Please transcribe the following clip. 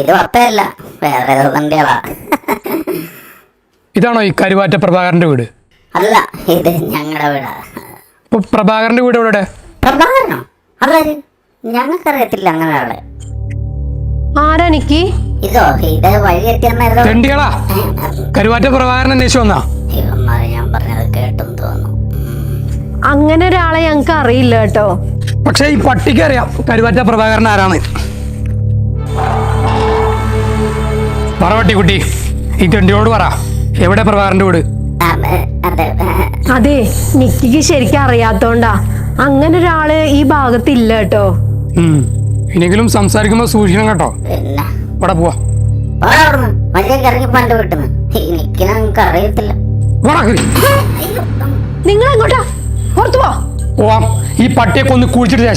ഇത് പപ്പയല്ല, വേറെ ഏതോ തന്റെയാളാ. ഇതാണോ ഈ കരുവാറ്റ പ്രഭാകരന്റെ വീട്? അല്ല, ഇത് ഞങ്ങളുടെ വീടാ. ഇപ്പൊ പ്രഭാകരന്റെ വീട് എവിടെ? പ്രഭാകരനോ? അതാര്? ഞങ്ങൾക്കറിയത്തില്ല അങ്ങനെ ആളെ. ആരാനിക്ക്? ഇത് വഴി എത്തിയെന്നായിരുന്നു. തെണ്ടികളാ, കരുവാറ്റ പ്രഭാകരൻ അന്വേഷിച്ചു വന്നാ? ഇവന്മാരെ ഞാൻ പറഞ്ഞത് കേട്ടെന്ന് തോന്നുന്നു. അങ്ങനെ ഒരാളെ ഞങ്ങക്ക് അറിയില്ല കേട്ടോ. പക്ഷെ ഈ പട്ടിക്ക് അറിയാം കരുവാറ്റ പ്രഭാകരൻ ആരാണ്. പറ പട്ടിക്കുട്ടി, ഈ തെണ്ടിയോട് പറ, എവിടെ പ്രഭാകരന്റെ വീട്? അതെ, നിക്കിക്ക് ശരിക്കും അറിയാത്തോണ്ടാ. അങ്ങനെ ഒരാള് ഈ ഭാഗത്തില്ല കേട്ടോ. ഇനിയെങ്കിലും സംസാരിക്കുമ്പോ സൂക്ഷിക്കണം കേട്ടോ. പിന്നെ ഇവിടെ പോവാ. ഇറങ്ങിപ്പോ എന്റെ വീട്ടിന്ന്. എനിക്ക് ഞങ്ങൾക്ക് അറിയത്തില്ല. നിങ്ങൾ എങ്ങോട്ടാ? പുറത്തു പോ. പോവാം. ഈ പട്ടിയെ കൊന്ന് കുഴിച്ചിട്ട്